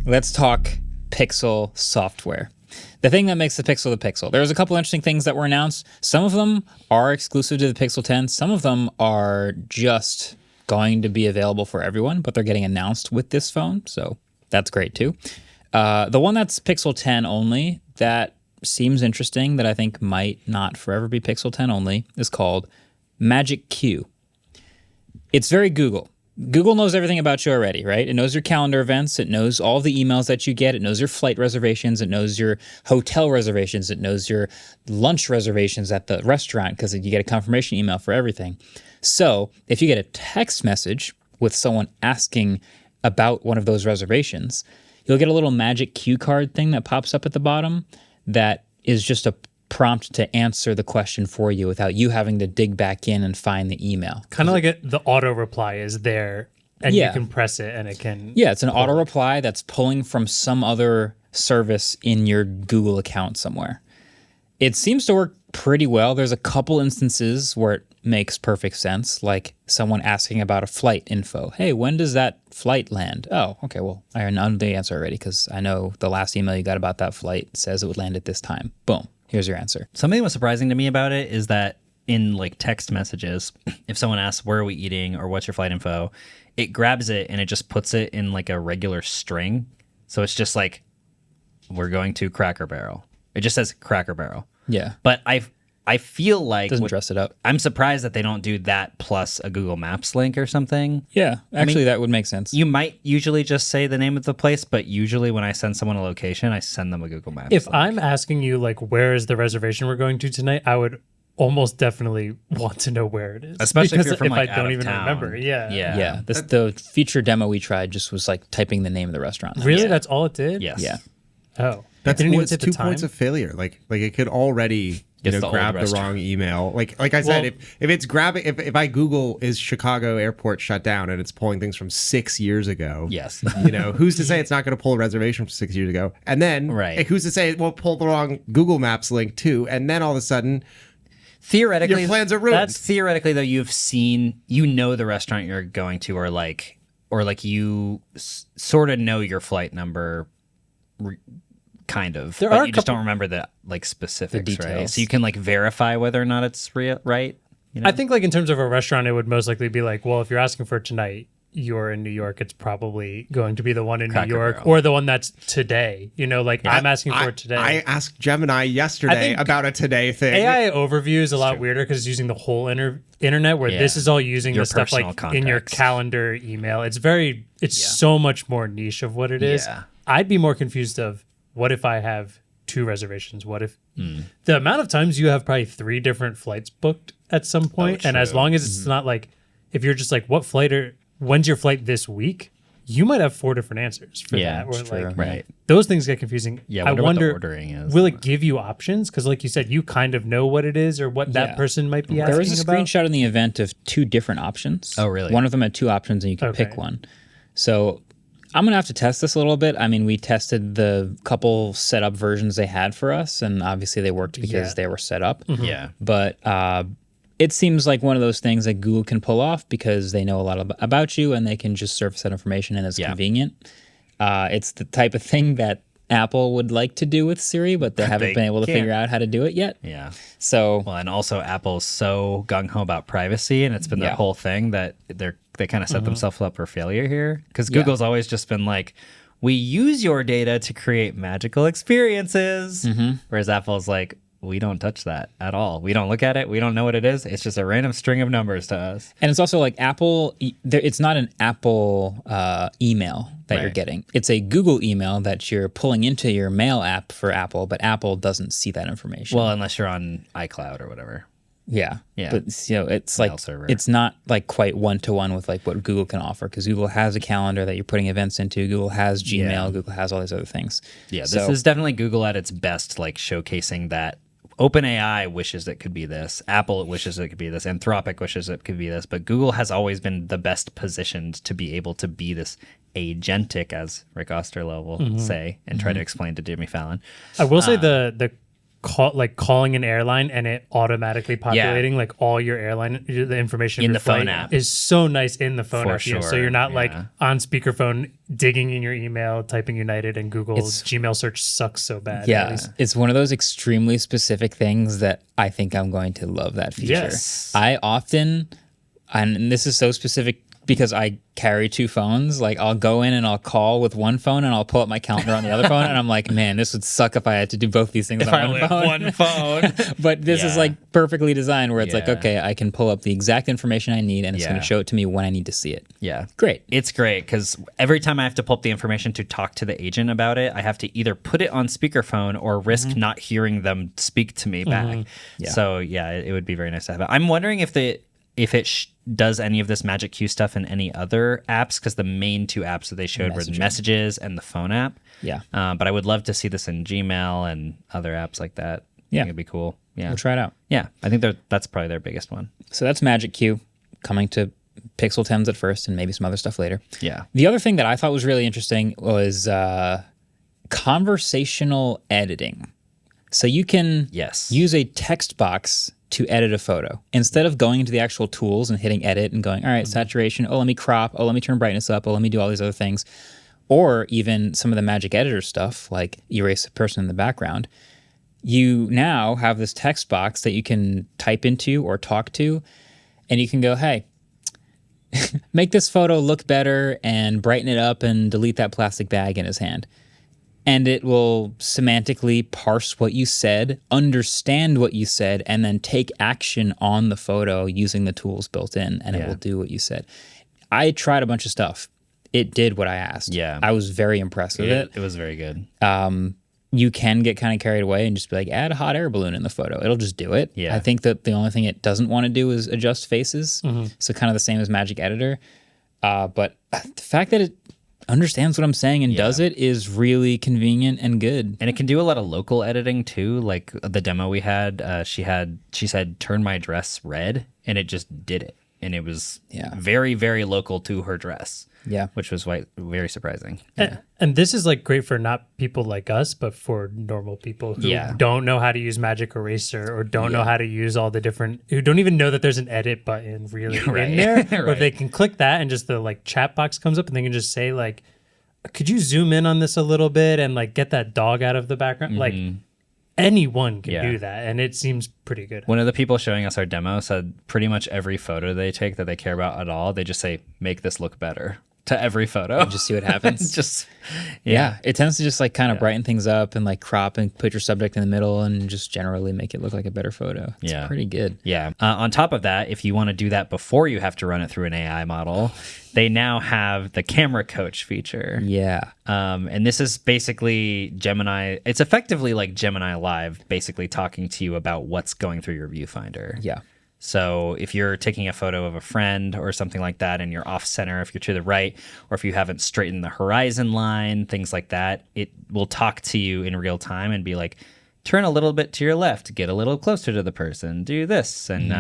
let's talk Pixel software. The thing that makes the Pixel. There's a couple interesting things that were announced. Some of them are exclusive to the Pixel 10. Some of them are just going to be available for everyone, but they're getting announced with this phone, so that's great too. The one that's Pixel 10 only that seems interesting that I think might not forever be Pixel 10 only is called Magic Queue. It's very Google. Google knows everything about you already, right? It knows your calendar events. It knows all the emails that you get. It knows your flight reservations. It knows your hotel reservations. It knows your lunch reservations at the restaurant because you get a confirmation email for everything. So if you get a text message with someone asking about one of those reservations, you'll get a little magic cue card thing that pops up at the bottom that is just a prompt to answer the question for you without you having to dig back in and find the email. Kind of like the auto reply is there and you can press it and it can... Yeah, it's an auto reply that's pulling from some other service in your Google account somewhere. It seems to work pretty well. There's a couple instances where it makes perfect sense, like someone asking about a flight info. Hey, when does that flight land? Oh, okay, well, I know the answer already because I know the last email you got about that flight says it would land at this time. Boom. Here's your answer. Something that was surprising to me about it is that in like text messages, if someone asks, where are we eating or what's your flight info, it grabs it and it just puts it in like a regular string. So it's just like, we're going to Cracker Barrel. It just says Cracker Barrel. Yeah. But I feel like... Doesn't dress it up. I'm surprised that they don't do that plus a Google Maps link or something. Yeah, actually that would make sense. You might usually just say the name of the place, but usually when I send someone a location, I send them a Google Maps If link. I'm asking you, like, where is the reservation we're going to tonight, I would almost definitely want to know where it is. Especially if you're from, if like, I out don't of even town. remember. Yeah. Yeah, the feature demo we tried just was like typing the name of the restaurant. Really? Yeah. That's all it did? Yes. Yeah. Oh. That's Didn't even what's hit the 2 time? points of failure. Like it could already It's the grab old the wrong email. Like I said, if it's grabbing, if I Google is Chicago airport shut down and it's pulling things from 6 years ago. Yes. Who's to say it's not going to pull a reservation from 6 years ago? And then who's to say it won't pull the wrong Google Maps link too? And then all of a sudden, Theoretically, your plans are ruined. That's theoretically though. You've seen, the restaurant you're going to, or like you sort of know your flight number, kind of. There but are you just don't remember the like specifics, The right? details. So you can like verify whether or not it's real, right? I think like in terms of a restaurant, it would most likely be like, well, if you're asking for tonight, you're in New York, it's probably going to be the one in Cracker New York Barrel. or the one that's today. I'm asking for today. I asked Gemini yesterday think about a today thing. AI overview is a lot weirder because it's using the whole internet, where this is all using Your the stuff like personal in your contacts. calendar, email. It's so much more niche of what it is. Yeah. I'd be more confused of what if I have 2 reservations? What if the amount of times you have probably 3 different flights booked at some point, and as long as it's not like, if you're just like, when's your flight this week? You might have 4 different answers for that. Or true. like, Right. those things get confusing. Yeah, I wonder what the wonder, ordering is. will it give you options? Because like you said, you kind of know what it is or what that person might be asking There was a about. screenshot in the event of 2 different options. Oh, really? One of them had 2 options and you could pick one. So I'm going to have to test this a little bit. I mean, we tested the couple setup versions they had for us, and obviously they worked because they were set up. Yeah. But it seems like one of those things that Google can pull off because they know a lot about you and they can just surface that information and it's convenient. It's the type of thing that Apple would like to do with Siri, but they haven't been able to figure out how to do it yet. Yeah. So, Well, and also Apple's so gung-ho about privacy, and it's been their whole thing that they kind of set themselves up for failure here. Because Google's always just been like, we use your data to create magical experiences. Whereas Apple's like, we don't touch that at all. We don't look at it. We don't know what it is. It's just a random string of numbers to us. and it's also like Apple, it's not an Apple email that you're getting. It's a Google email that you're pulling into your mail app for Apple, but Apple doesn't see that information. Well, unless you're on iCloud or whatever. Yeah. Yeah. But it's like server. it's not like quite one-to-one with like what Google can offer, because Google has a calendar that you're putting events into. Google has Gmail. Yeah. Google has all these other things. Yeah, this So- is definitely Google at its best, like showcasing that OpenAI wishes it could be this, Apple wishes it could be this, Anthropic wishes it could be this, but Google has always been the best positioned to be able to be this agentic, as Rick Osterloh will say and try to explain to Jimmy Fallon. I will say the calling an airline and it automatically populating like all your airline the information In of your the phone flight app. is so nice in the phone For app. sure, So you're not like yeah. on speakerphone digging in your email, typing United, and Google's Gmail search sucks so bad. Yeah, At least- it's one of those extremely specific things that I think I'm going to love that feature. Yes. I often, and this is so specific because I carry 2 phones, like I'll go in and I'll call with one phone and I'll pull up my calendar on the other phone and I'm like, man, this would suck if I had to do both these things on one phone. But this is Yeah. like perfectly designed where it's like, Yeah. okay, I can pull up the exact information I need and it's going Yeah. to show it to me when I need to see it. Yeah. Great. It's great because every time I have to pull up the information to talk to the agent about it, I have to either put it on speakerphone or risk not hearing them speak to me back. Yeah. So yeah, it would be very nice to have it. I'm wondering if it does any of this Magic Queue stuff in any other apps, because the main 2 apps that they showed were the Messages and the phone app. Yeah. But I would love to see this in Gmail and other apps like that. Yeah. I think it'd be cool. Yeah. We'll try it out. Yeah. I think that's probably their biggest one. So that's Magic Queue coming to Pixel 10s at first and maybe some other stuff later. Yeah. The other thing that I thought was really interesting was conversational editing. So you can Yes. use a text box to edit a photo instead of going into the actual tools and hitting edit and going, all right, saturation. Oh, let me crop. Oh, let me turn brightness up. Oh, let me do all these other things. Or even some of the Magic Editor stuff like erase a person in the background. You now have this text box that you can type into or talk to, and you can go, hey, make this photo look better and brighten it up and delete that plastic bag in his hand. And it will semantically parse what you said, understand what you said, and then take action on the photo using the tools built in, and it will do what you said. I tried a bunch of stuff. It did what I asked. Yeah. I was very impressed with it. It was very good. You can get kind of carried away and just be like, add a hot air balloon in the photo. It'll just do it. Yeah. I think that the only thing it doesn't want to do is adjust faces. So kind of the same as Magic Editor. But the fact that it understands what I'm saying and does it is really convenient and good. And it can do a lot of local editing too. Like the demo we had, she said, turn my dress red, and it just did it. And it was very, very local to her dress. Yeah. Which was very surprising. And this is like great for not people like us, but for normal people who don't know how to use Magic Eraser or don't know how to use all the different, who don't even know that there's an edit button really in there. Or if they can click that and just the like chat box comes up and they can just say like, could you zoom in on this a little bit and like get that dog out of the background? Like anyone can do that. And it seems pretty good. One of the people showing us our demo said pretty much every photo they take that they care about at all, they just say, make this look better. To every photo. Just see what happens. Just it tends to just like kind of brighten things up and like crop and put your subject in the middle and just generally make it look like a better photo. It's pretty good. Yeah. On top of that, if you want to do that before you have to run it through an AI model, they now have the camera coach feature. Yeah. And this is basically Gemini. It's effectively like Gemini Live, basically talking to you about what's going through your viewfinder. Yeah. So if you're taking a photo of a friend or something like that and you're off center, if you're to the right, or if you haven't straightened the horizon line, things like that, it will talk to you in real time and be like, turn a little bit to your left, get a little closer to the person, do this, and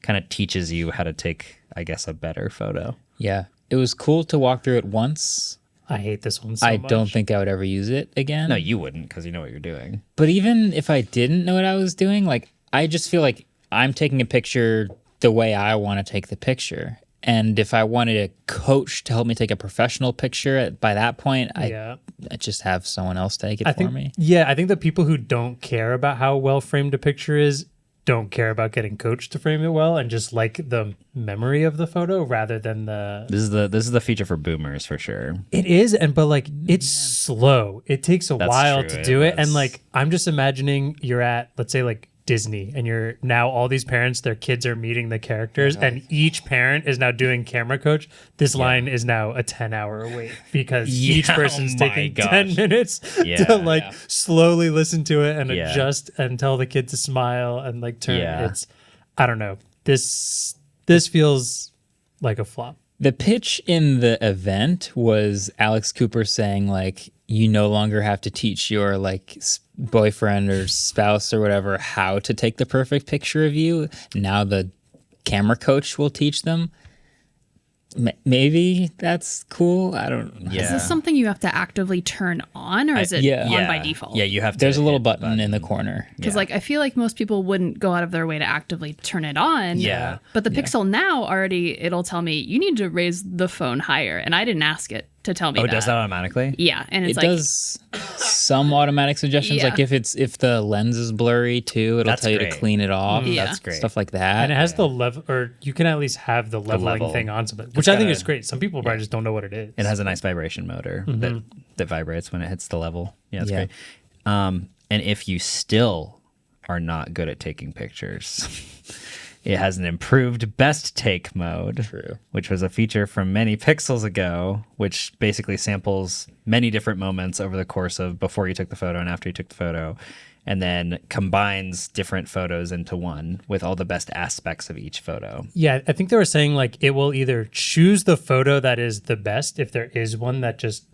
kind of teaches you how to take, I guess, a better photo. Yeah. It was cool to walk through it once. I hate this one so I much. don't think I would ever use it again. No, you wouldn't, because you know what you're doing. But even if I didn't know what I was doing, like I just feel like I'm taking a picture the way I want to take the picture. And if I wanted a coach to help me take a professional picture, by that point, I just have someone else take it for me. Yeah, I think the people who don't care about how well framed a picture is don't care about getting coached to frame it well and just like the memory of the photo rather than the... This is the feature for boomers for sure. It is, but like it's slow. It takes a while true, to do it. does. And like I'm just imagining you're at, let's say like Disney, and you're now all these parents, their kids are meeting the characters, and each parent is now doing camera coach. This line is now a 10-hour wait because each person's taking 10 minutes to like slowly listen to it and adjust and tell the kid to smile and like turn. It's, I don't know. This feels like a flop. The pitch in the event was Alex Cooper saying like, you no longer have to teach your like boyfriend or spouse or whatever how to take the perfect picture of you. Now the camera coach will teach them. Maybe that's cool. I don't know. Is this something you have to actively turn on, or is it on by default? Yeah, you have to. There's a little button in the corner. Because I feel like most people wouldn't go out of their way to actively turn it on. Yeah. But the Pixel now already, it'll tell me, you need to raise the phone higher. And I didn't ask it to tell me that. Oh, it does that automatically? Yeah. And it's It does some automatic suggestions. Yeah. Like if the lens is blurry too, it'll That's tell you great. to clean it off. Yeah. That's great. Stuff like that. And it has the level, or you can at least have the leveling level. thing on something, which I think got is great. Some people probably just don't know what it is. It has a nice vibration motor that vibrates when it hits the level. Yeah, it's great. And if you still are not good at taking pictures, it has an improved best take mode, which was a feature from many pixels ago, which basically samples many different moments over the course of before you took the photo and after you took the photo, and then combines different photos into one with all the best aspects of each photo. Yeah, I think they were saying like it will either choose the photo that is the best if there is one that just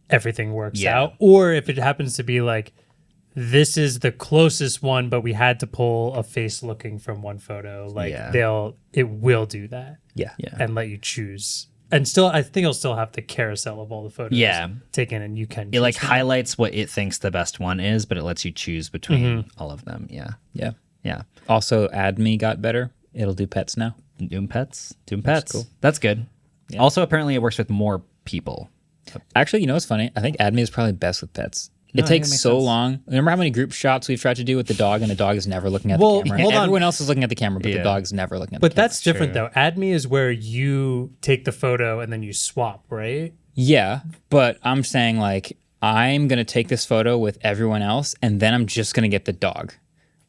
everything works out, or if it happens to be like this is the closest one, but we had to pull a face looking from one photo. Like it will do that. Yeah. And let you choose. And still, I think it'll still have the carousel of all the photos taken, and you can. It like highlights what it thinks the best one is, but it lets you choose between all of them. Yeah. Yeah. Yeah. Also, AdMe got better. It'll do pets now. Doom Pets. That's cool. That's good. Yeah. Also, apparently, it works with more people. Actually, you know what's funny? I think AdMe is probably best with pets. No, It I think takes it makes so sense. long. Remember how many group shots we've tried to do with the dog, and the dog is never looking at the camera? hold on. Everyone else is looking at the camera, but the dog's never looking at the But camera. that's different though. AdMe is where you take the photo and then you swap, right? Yeah, but I'm saying like I'm going to take this photo with everyone else, and then I'm just going to get the dog.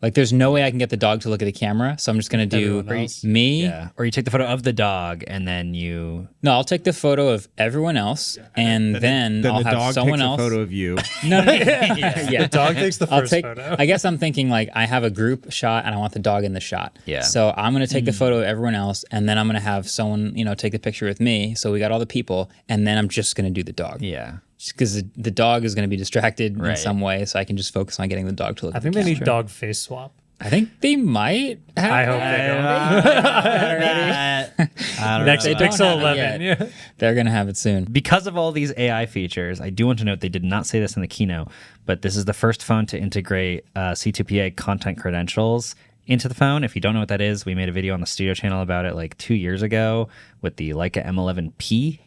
Like there's no way I can get the dog to look at the camera, so I'm just going to do Everyone else? me. Yeah. Or you take the photo of the dog and then you. No, I'll take the photo of everyone else, and then I'll the have dog someone takes else. a photo of you. No, yeah. The dog takes the I'll first take. photo. I guess I'm thinking like I have a group shot and I want the dog in the shot. Yeah. So I'm gonna take the photo of everyone else, and then I'm gonna have someone take the picture with me. So we got all the people, and then I'm just gonna do the dog. Yeah. Because the dog is gonna be distracted in Right. some way, so I can just focus on getting the dog to look. I think they need dog face swap. I think they might. Have I hope they don't. I don't Next know. don't Pixel have it 11. Yeah. They're gonna have it soon. Because of all these AI features, I do want to note they did not say this in the keynote, but this is the first phone to integrate C2PA content credentials into the phone. If you don't know what that is, we made a video on the studio channel about it like 2 years ago with the Leica M11P.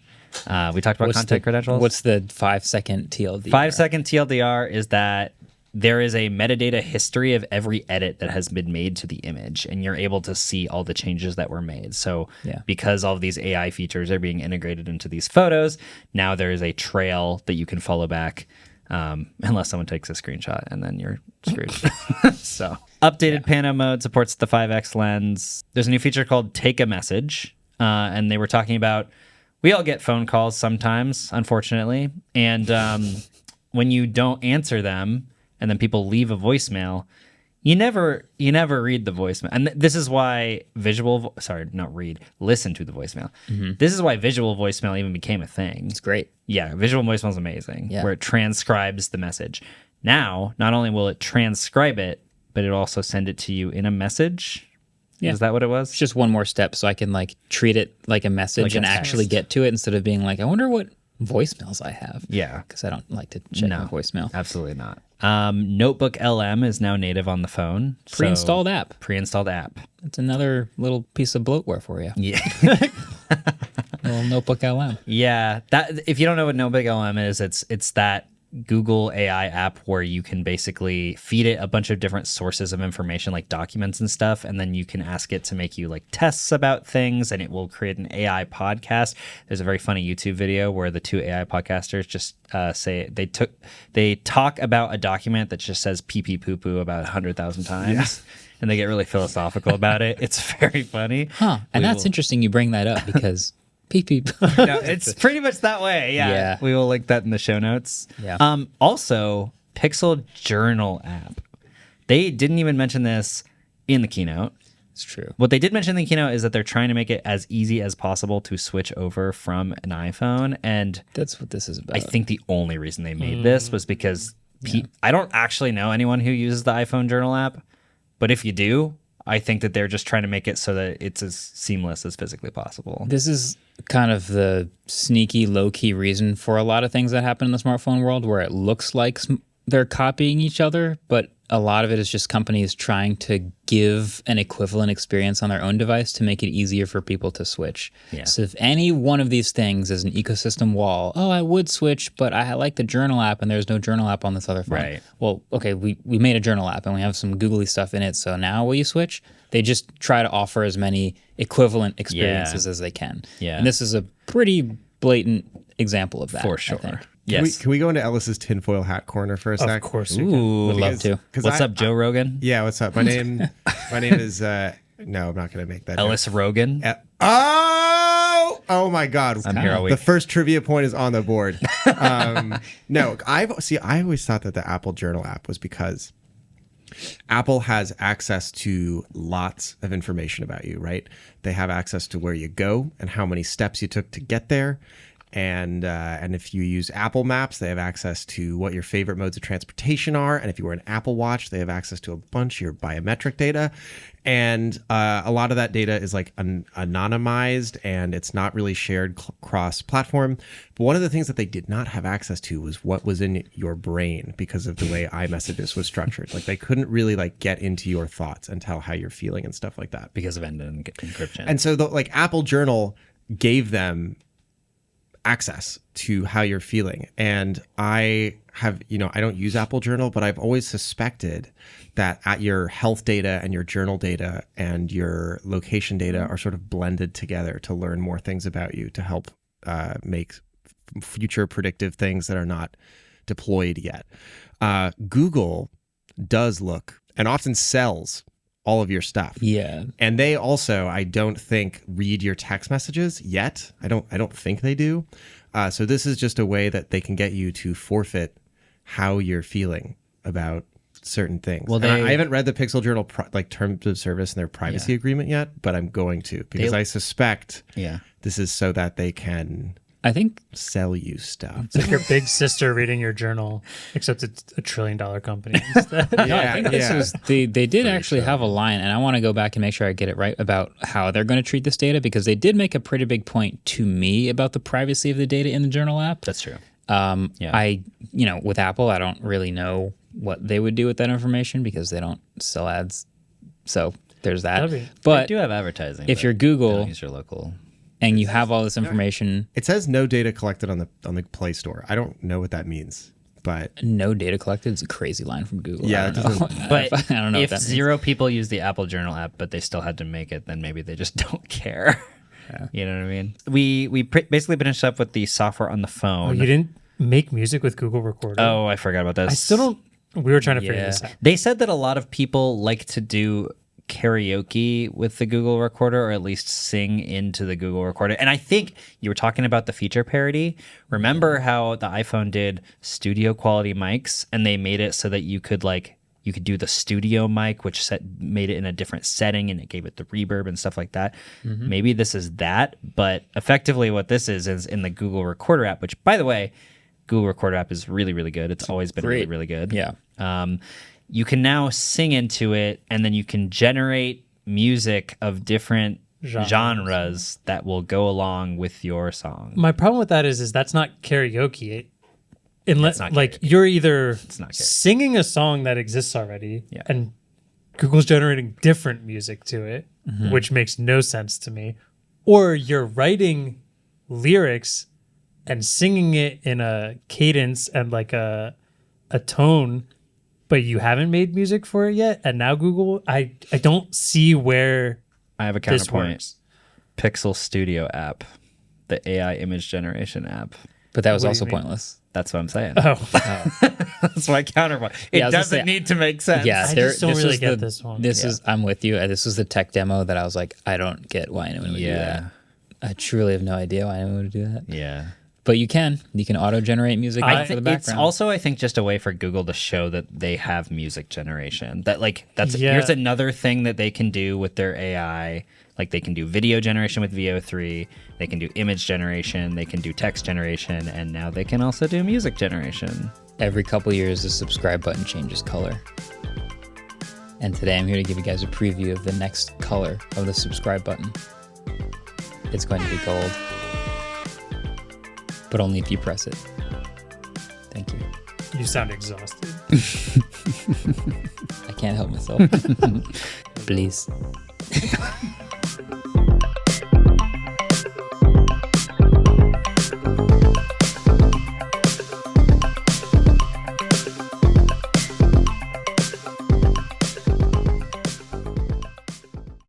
We talked about content credentials. What's the 5-second TLDR? 5-second TLDR is that there is a metadata history of every edit that has been made to the image, and you're able to see all the changes that were made. So because all of these AI features are being integrated into these photos, now there is a trail that you can follow back, unless someone takes a screenshot, and then you're screwed. So updated pano mode supports the 5x lens. There's a new feature called Take a Message, and they were talking about, we all get phone calls sometimes, unfortunately, and when you don't answer them, and then people leave a voicemail, you never read the voicemail. And this is why listen to the voicemail. This is why visual voicemail even became a thing. It's great. Yeah, visual voicemail is amazing, Yeah. where it transcribes the message. Now, not only will it transcribe it, but it'll also send it to you in a message. Yeah. Is that what it was? It's just one more step, so I can like treat it like a message Like a and text. actually get to it instead of being like, I wonder what voicemails I have. Yeah. Because I don't like to check my voicemail. Absolutely not. Notebook LM is now native on the phone. So- Pre-installed app. Pre-installed app. It's another little piece of bloatware for you. Yeah. Little Notebook LM. Yeah, that if you don't know what Notebook LM is, it's that Google AI app where you can basically feed it a bunch of different sources of information like documents and stuff, and then you can ask it to make you like tests about things, and it will create an AI podcast. There's a very funny YouTube video where the two AI podcasters just say they talk about a document that just says pee pee poo poo about 100,000 times. And they get really philosophical about it. It's very funny. Huh. And that's interesting you bring that up because peep peep. No, it's pretty much that way. Yeah. Yeah. We will link that in the show notes. Yeah. Also, Pixel Journal app. They didn't even mention this in the keynote. It's true. What they did mention in the keynote is that they're trying to make it as easy as possible to switch over from an iPhone. And That's what this is about. I think the only reason they made this was because I don't actually know anyone who uses the iPhone Journal app. But if you do, I think that they're just trying to make it so that it's as seamless as physically possible. This is kind of the sneaky, low-key reason for a lot of things that happen in the smartphone world, where it looks like they're copying each other, but a lot of it is just companies trying to give an equivalent experience on their own device to make it easier for people to switch. Yeah. So if any one of these things is an ecosystem wall, I would switch, but I like the journal app and there's no journal app on this other phone. Right. Well, okay, we made a journal app and we have some googly stuff in it, so now will you switch? They just try to offer as many equivalent experiences as they can. Yeah. And this is a pretty blatant example of that. For sure. I think. Yes. Can we go into Ellis's tinfoil hat corner for a sec? Of course you can. Ooh. Would love to. What's up, Joe Rogan? Yeah, what's up? My name is no, I'm not going to make that. Ellis Rogan. Oh my God! I'm here all week. The first trivia point is on the board. No, I always thought that the Apple Journal app was because Apple has access to lots of information about you, right? They have access to where you go and how many steps you took to get there. And if you use Apple Maps, they have access to what your favorite modes of transportation are. And if you wear an Apple Watch, they have access to a bunch of your biometric data. And a lot of that data is like anonymized and it's not really shared cross-platform. But one of the things that they did not have access to was what was in your brain because of the way iMessages was structured. Like they couldn't really like get into your thoughts and tell how you're feeling and stuff like that. Because of end-to-end encryption. And so like Apple Journal gave them access to how you're feeling. And I have, I don't use Apple Journal, but I've always suspected that at your health data and your journal data and your location data are sort of blended together to learn more things about you to help make future predictive things that are not deployed yet. Google does look and often sells all of your stuff. Yeah. And they also, I don't think, read your text messages yet. I don't think they do. So this is just a way that they can get you to forfeit how you're feeling about certain things. Well, I haven't read the Pixel Journal terms of service and their privacy agreement yet, but I'm going to because I suspect this is so that they can sell you stuff. It's like your big sister reading your journal, except it's $1 trillion company instead. I think this was they did actually have a line, and I want to go back and make sure I get it right about how they're going to treat this data, because they did make a pretty big point to me about the privacy of the data in the journal app. That's true. With Apple, I don't really know what they would do with that information because they don't sell ads. So there's that. But they do have advertising. If you're Google, use your local. And you have all this information. It says no data collected on the Play Store. I don't know what that means, but no data collected is a crazy line from Google. Yeah, I don't know. But I don't know if what that zero means. people use the Apple Journal app, but they still had to make it, then maybe they just don't care. Yeah. You know what I mean? We basically finished up with the software on the phone. Oh, you didn't make music with Google Recorder? Oh, I forgot about that. I still don't. We were trying to figure this out. They said that a lot of people like to do karaoke with the Google Recorder, or at least sing into the Google Recorder. And I think you were talking about the feature parity. Remember how the iPhone did studio quality mics, and they made it so that you could do the studio mic, which made it in a different setting, and it gave it the reverb and stuff like that. Mm-hmm. Maybe this is that, but effectively what this is in the Google Recorder app, which, by the way, Google Recorder app is really, really good. It's always been really, really good. Yeah. You can now sing into it, and then you can generate music of different genres that will go along with your song. My problem with that is that's not karaoke. Unless you're either singing a song that exists already, and Google's generating different music to it, which makes no sense to me, or you're writing lyrics and singing it in a cadence and like a tone, but you haven't made music for it yet. And now Google, I don't see where I have a counterpoint. Pixel Studio app, the AI image generation app. But that was also pointless. That's what I'm saying. Oh. That's my counterpoint. It doesn't need to make sense. Yeah, I just don't really get this one. I'm with you. This was the tech demo that I was like, I don't get why anyone would do that. I truly have no idea why anyone would do that. Yeah. But you can auto-generate music for the background. It's also, I think, just a way for Google to show that they have music generation. Here's another thing that they can do with their AI. Like, they can do video generation with VO3, they can do image generation, they can do text generation, and now they can also do music generation. Every couple years, the subscribe button changes color. And today I'm here to give you guys a preview of the next color of the subscribe button. It's going to be gold, but only if you press it. Thank you. You sound exhausted. I can't help myself. Please.